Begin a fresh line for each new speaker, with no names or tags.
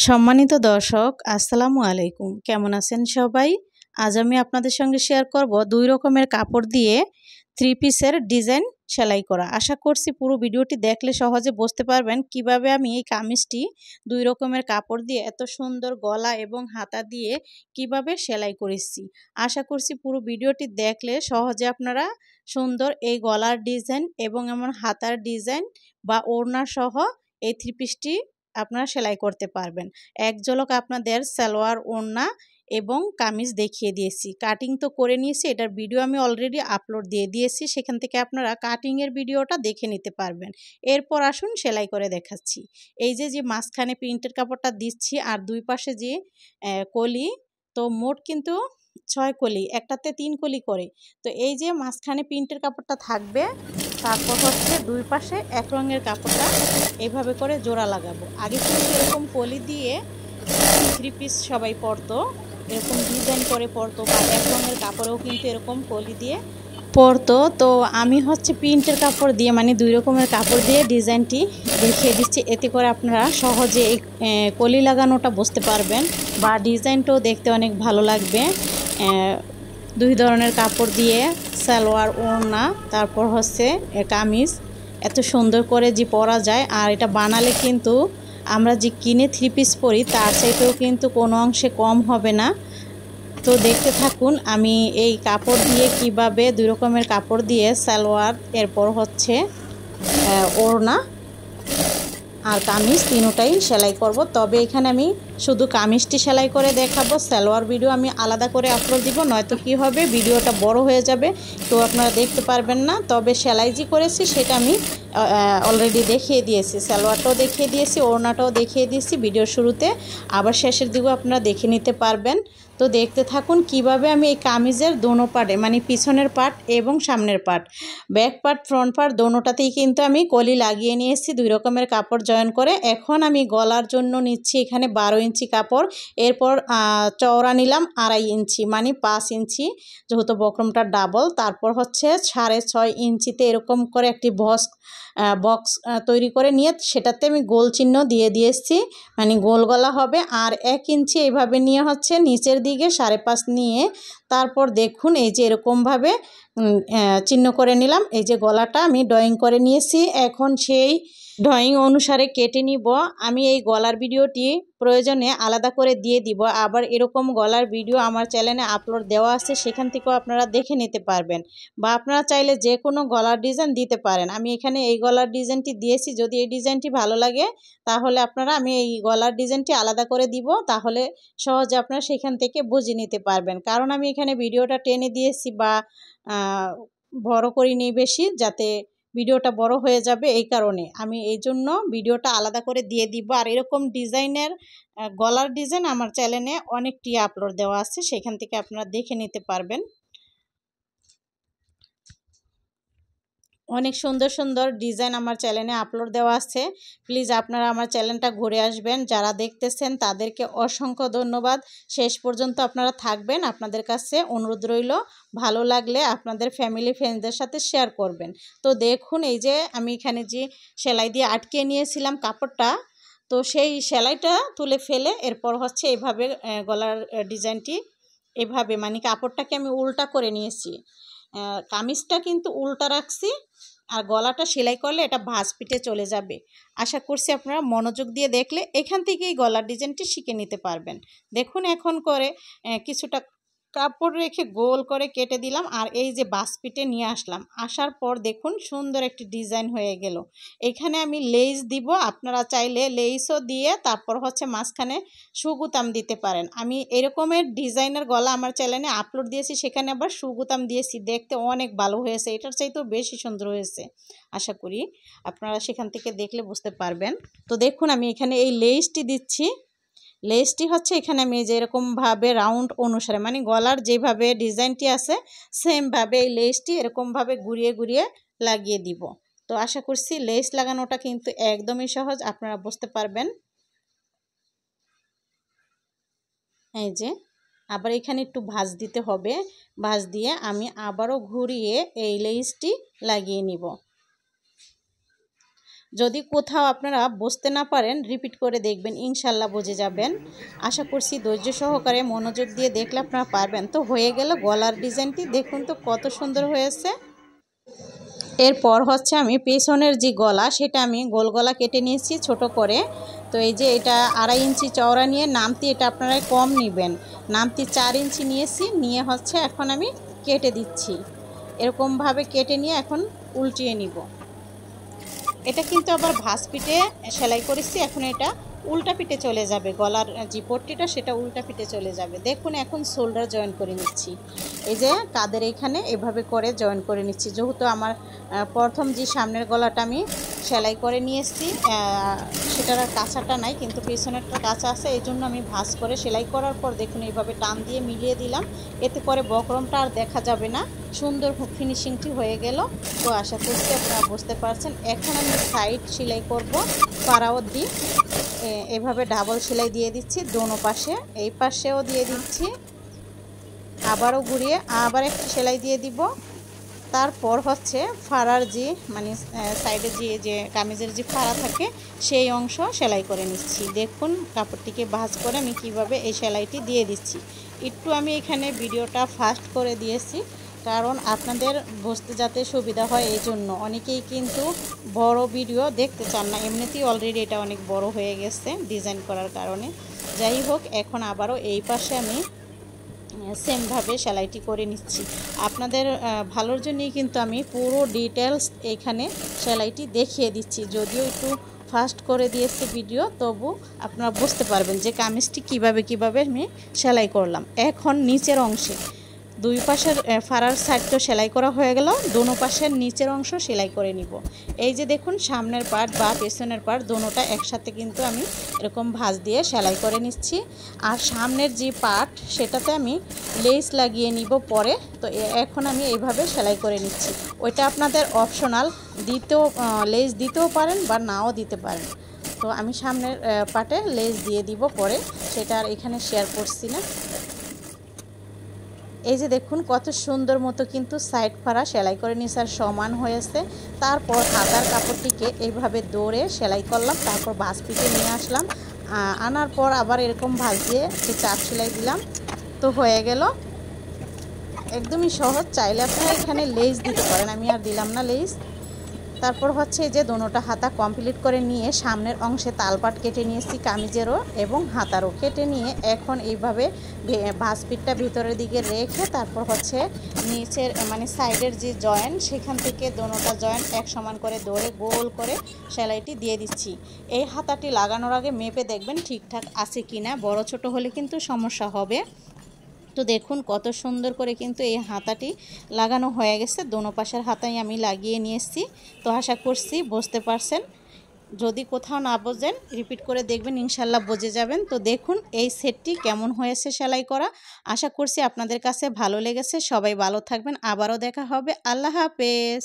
সম্মানিত দর্শক, আসসালামু আলাইকুম। কেমন আছেন সবাই? আজ আমি আপনাদের সঙ্গে শেয়ার করব ২ রকমের কাপড় দিয়ে 3 পিসের ডিজাইন সেলাই করা। আশা করছি পুরো ভিডিওটি দেখলে সহজে বুঝতে পারবেন কিভাবে আমি এই কামিজটি ২ রকমের কাপড় দিয়ে এত সুন্দর গলা এবং হাতা দিয়ে কিভাবে সেলাই করেছি। আশা করছি পুরো ভিডিওটি দেখলে সহজে আপনারা সুন্দর এই গলার ডিজাইন এবং এমন হাতার ডিজাইন বা ওড়না সহ এই 3 পিসটি আপনারা সেলাই করতে পারবেন। এক ঝলক আপনাদের সালোয়ার, ওড়না এবং কামিজ দেখিয়ে দিয়েছি। কাটিং তো করে নিয়েছি, এটার ভিডিও আমি অলরেডি আপলোড দিয়ে দিয়েছি। সেখান থেকে আপনারা কাটিংয়ের ভিডিওটা দেখে নিতে পারবেন। এরপর আসুন সেলাই করে দেখাচ্ছি। এই যে মাঝখানে প্রিন্টের কাপড়টা দিচ্ছি আর ২ পাশে যে কলি, তো মোট কিন্তু ৬ কলি, একটাতে ৩ কলি করে। তো এই যে মাঝখানে প্রিন্টের কাপড়টা থাকবে, তারপর হচ্ছে ২ পাশে এক রঙের কাপড়টা এইভাবে করে জোড়া লাগাবো। আগে কিন্তু এরকম কলি দিয়ে 3 পিস সবাই পরতো, এরকম ডিজাইন করে পরতো, বা এক রঙের কাপড়েও কিন্তু এরকম কলি দিয়ে পরতো। তো আমি হচ্ছে প্রিন্টের কাপড় দিয়ে, মানে ২ রকমের কাপড় দিয়ে ডিজাইনটি দেখিয়ে দিচ্ছি। এতে করে আপনারা সহজে এই কলি লাগানোটা বুঝতে পারবেন, বা ডিজাইনটাও দেখতে অনেক ভালো লাগবে। ২ ধরনের কাপড় দিয়ে সালোয়ার, ওড়না, তারপর হচ্ছে কামিজ এত সুন্দর করে যে পরা যায়। আর এটা বানালে কিন্তু আমরা যে কিনে 3 পিস পরি তার চাইতেও কিন্তু কোনো অংশে কম হবে না। তো দেখতে থাকুন আমি এই কাপড় দিয়ে কিভাবে ২ রকমের কাপড় দিয়ে সালোয়ার, এরপর হচ্ছে ওড়না আর কামিজ তিনোটাই সেলাই করব। তবে এখানে আমি শুধু কামিজটি সেলাই করে দেখাবো, সালোয়ার ভিডিও আমি আলাদা করে আপলোড দিব, নয়তো কি হবে ভিডিওটা বড় হয়ে যাবে, তো আপনারা দেখতে পারবেন না। তবে সেলাই যে করেছি সেটা আমি অলরেডি দেখিয়ে দিয়েছি, সালোয়ারটাও দেখিয়ে দিয়েছি, ওড়নাটাও দেখিয়ে দিয়েছি ভিডিওর শুরুতে, আবার শেষের দিকেও আপনারা দেখে নিতে পারবেন। তো দেখতে থাকুন কিভাবে আমি এই কামিজের দোনো পার্টে, মানে পিছনের পার্ট এবং সামনের part, back part, front part দোনোটাতেই কিন্তু আমি কলি লাগিয়ে নিয়েছি ২ রকমের কাপড় জয়েন করে। এখন আমি গলার জন্য নিচ্ছি এখানে ১২ ইঞ্চি কাপড়, এরপর চওড়া নিলাম ২.৫ ইঞ্চি, মানে ৫ ইঞ্চি, যেহেতু বক্রমটা ডাবল। তারপর হচ্ছে ৬.৫ ইঞ্চিতে এরকম করে একটি বক্স তৈরি করে নিয়ে সেটাতে আমি গোল চিহ্ন দিয়ে দিয়েছি, মানে গোল গলা হবে। আর ১ ইঞ্চি এইভাবে নিয়ে হচ্ছে নিচের দিকে ৫.৫ নিয়ে তারপর দেখুন এই যে এরকমভাবে চিহ্ন করে নিলাম। এই যে গলাটা আমি ড্রয়িং করে নিয়েছি, এখন সেই ড্রয়িং অনুসারে কেটে নিব। আমি এই গলার ভিডিওটি প্রয়োজনে আলাদা করে দিয়ে দিব, আবার এরকম গলার ভিডিও আমার চ্যানেলে আপলোড দেওয়া আছে, সেখান থেকেও আপনারা দেখে নিতে পারবেন, বা আপনারা চাইলে যে কোনো গলার ডিজাইন দিতে পারেন। আমি এখানে এই গলার ডিজাইনটি দিয়েছি, যদি এই ডিজাইনটি ভালো লাগে তাহলে আপনারা, আমি এই গলার ডিজাইনটি আলাদা করে দিব, তাহলে সহজে আপনারা সেখান থেকে বুঝে নিতে পারবেন। কারণ আমি এখানে ভিডিওটা টেনে দিয়েছি বা বড় করিনি বেশি, যাতে ভিডিওটা বড় হয়ে যাবে, এই কারণে আমি এই জন্য ভিডিওটা আলাদা করে দিয়ে দিব। আর এরকম ডিজাইনের গলার ডিজাইন আমার চ্যানেলে অনেকটি আপলোড দেওয়া আছে, সেখান থেকে আপনারা দেখে নিতে পারবেন। অনেক সুন্দর সুন্দর ডিজাইন আমার চ্যানেলে আপলোড দেওয়া আছে, প্লিজ আপনারা আমার চ্যানেলটা ঘুরে আসবেন। যারা দেখতেছেন তাদেরকে অসংখ্য ধন্যবাদ, শেষ পর্যন্ত আপনারা থাকবেন। আপনাদের কাছে অনুরোধ রইল, ভালো লাগলে আপনাদের ফ্যামিলি ফ্রেন্ডসদের সাথে শেয়ার করবেন। তো দেখুন এই যে আমি এখানে যে সেলাই দিয়ে আটকে নিয়েছিলাম কাপড়টা, তো সেই সেলাইটা তুলে ফেলে এরপর হচ্ছে এইভাবে গলার ডিজাইনটি এভাবে, মানে কাপড়টাকে আমি উল্টা করে নিয়েছি, কামিজটা কিন্তু উল্টা রাখছি, আর গলাটা সেলাই করলে এটা ভাঁজ পিঠে চলে যাবে। আশা করছি আপনারা মনোযোগ দিয়ে দেখলে এখান থেকেই গলার ডিজাইনটি শিখে নিতে পারবেন। দেখুন এখন করে কিছুটা কাপড় রেখে গোল করে কেটে দিলাম, আর এই যে ভাঁজ পিঠে নিয়ে আসলাম, আসার পর দেখুন সুন্দর একটি ডিজাইন হয়ে গেল। এখানে আমি লেস দিব, আপনারা চাইলে লেসও দিয়ে তারপর হচ্ছে মাঝখানে সুগুতাম দিতে পারেন। আমি এরকমের ডিজাইনের গলা আমার চ্যানেলে আপলোড দিয়েছি, সেখানে আবার সুগুতাম দিয়েছি, দেখতে অনেক ভালো হয়েছে, এটার চাইতেও বেশি সুন্দর হয়েছে। আশা করি আপনারা সেখান থেকে দেখলে বুঝতে পারবেন। তো দেখুন আমি এখানে এই লেসটি দিচ্ছি, লেসটি হচ্ছে এখানে আমি যেরকমভাবে রাউন্ড অনুসারে, মানে গলার যেভাবে ডিজাইনটি আছে সেমভাবে এই লেসটি এরকমভাবে ঘুরিয়ে ঘুরিয়ে লাগিয়ে দিব। তো আশা করছি লেস লাগানোটা কিন্তু একদমই সহজ, আপনারা বুঝতে পারবেন। এই যে আবার এখানে একটু ভাঁজ দিতে হবে, ভাঁজ দিয়ে আমি আবারও ঘুরিয়ে এই লেসটি লাগিয়ে নিব। যদি কোথাও আপনারা বুঝতে না পারেন রিপিট করে দেখবেন, ইনশাল্লাহ বুঝে যাবেন। আশা করছি ধৈর্য সহকারে মনোযোগ দিয়ে দেখলে আপনারা পারবেন। তো হয়ে গেল গলার ডিজাইনটি, দেখুন তো কত সুন্দর হয়েছে। এরপর হচ্ছে আমি পেছনের যে গলা সেটা আমি গোল গলা কেটে নিয়েছি ছোট করে। তো এই যে এটা 2.5 ইঞ্চি চওড়া নিয়ে নামতি এটা আপনারা কম নেবেন, নামতি 4 ইঞ্চি নিয়েছি, নিয়ে হচ্ছে এখন আমি কেটে দিচ্ছি। এরকমভাবে কেটে নিয়ে এখন উল্টিয়ে নিব। এটা কিন্তু আবার ভাঁজ পিঠে সেলাই করেছি, এখন এটা উল্টা পিঠে চলে যাবে, গলার যে পট্টিটা সেটা উল্টা পিঠে চলে যাবে। দেখুন এখন শোল্ডার জয়েন করে নিচ্ছি, এই যে কাদের এখানে এভাবে করে জয়েন করে নিচ্ছি। যেহেতু আমার প্রথম যে সামনের গলাটা আমি সেলাই করে নিয়ে এসেছি, সেটার আর কাঁচাটা নাই, কিন্তু পেছনেরটা কাঁচা আছে, এই জন্য আমি ভাঁজ করে সেলাই করার পর দেখুন এইভাবে টান দিয়ে মিলিয়ে দিলাম। এতে করে বক্রমটা আর দেখা যাবে না, সুন্দর ফিনিশিংটি হয়ে গেল। তো আশা করছি আপনারা বুঝতে পারছেন। এখন আমি সাইড সেলাই করব পাড়াও দিয়ে, এভাবে ডাবল সেলাই দিয়ে দিচ্ছি দোনো পাশে, এই পাশেও দিয়ে দিচ্ছি, আবারও ঘুরিয়ে আবার একটা সেলাই দিয়ে দিব। তারপর হচ্ছে ফাড়ার যে মানে সাইডে যে কামিজের যে ফাড়া থাকে সেই অংশ সেলাই করে নিচ্ছি। দেখুন কাপড়টিকে ভাঁজ করে আমি কিভাবে এই সেলাইটি দিয়ে দিচ্ছি। একটু আমি এখানে ভিডিওটা ফাস্ট করে দিয়েছি, কারণ আপনাদের বুঝতে যাতে সুবিধা হয়, এই জন্য। অনেকেই কিন্তু বড় ভিডিও দেখতে চান না, এমনিতেই অলরেডি এটা অনেক বড় হয়ে গেছে ডিজাইন করার কারণে। যাই হোক, এখন আবারও এই পাশে আমি সেমভাবে সেলাইটি করে নিচ্ছি। আপনাদের ভালোর জন্যই কিন্তু আমি পুরো ডিটেলস এখানে সেলাইটি দেখিয়ে দিচ্ছি, যদিও একটু ফাস্ট করে দিয়েছে ভিডিও, তবু আপনারা বুঝতে পারবেন যে কামিজটি কিভাবে আমি সেলাই করলাম। এখন নিচের অংশে দুই পাশের ফাড়ার সাইড তো সেলাই করা হয়ে গেল, দোনো পাশের নিচের অংশ সেলাই করে নিব। এই যে দেখুন সামনের পার্ট বা পেছনের পার্ট দোনোটা একসাথে কিন্তু আমি এরকম ভাঁজ দিয়ে সেলাই করে নিচ্ছি। আর সামনের যে পার্ট সেটাতে আমি লেস লাগিয়ে নিব পরে। তো এখন আমি এইভাবে সেলাই করে নিচ্ছি। ওইটা আপনাদের অপশনাল, লেস দিতেও পারেন বা নাও দিতে পারেন। তো আমি সামনের পার্টে লেস দিয়ে দিব পরে, সেটা আর এখানে শেয়ার করছি না। এই যে দেখুন কত সুন্দর মতো কিন্তু সাইড ফাড়া সেলাই করে নিয়েছে আর সমান হয়েছে। তারপর হাতার কাপড়টিকে এইভাবে দৌড়ে সেলাই করলাম, তারপর ভাঁজ পিঠে নিয়ে আসলাম, আনার পর আবার এরকম ভাঁজ দিয়ে চাপ সেলাই দিলাম। তো হয়ে গেল, একদমই সহজ। চাইলে আপনারা এখানে লেস দিতে পারেন, আমি আর দিলাম না লেস। তারপর হচ্ছে যে দোনোটা হাতা কমপ্লিট করে নিয়ে সামনের অংশে তালপাট কেটে নিয়েছি কামিজেরও এবং হাতারও কেটে নিয়ে এখন এইভাবে ভাঁজ পিঠটা ভিতরের দিকে রেখে তারপর হচ্ছে নিচের মানে সাইডের যে জয়েন্ট সেখান থেকে দোনোটা জয়েন্ট এক সমান করে দৌড়ে গোল করে সেলাইটি দিয়ে দিচ্ছি। এই হাতাটি লাগানোর আগে মেপে দেখবেন ঠিকঠাক আছে কিনা, বড় ছোট হলে কিন্তু সমস্যা হবে। তো দেখুন কত সুন্দর করে কিন্তু এই হাতাটি লাগানো হয়ে গেছে, দোনো পাশের হাতাই আমি লাগিয়ে নিয়েছি। তো আশা করছি বুঝতে পারছেন, যদি কোথাও না বোঝেন রিপিট করে দেখবেন, ইনশাল্লাহ বুঝে যাবেন। তো দেখুন এই সেটটি কেমন হয়েছে সেলাই করা, আশা করছি আপনাদের কাছে ভালো লেগেছে। সবাই ভালো থাকবেন, আবারও দেখা হবে। আল্লাহ হাফেজ।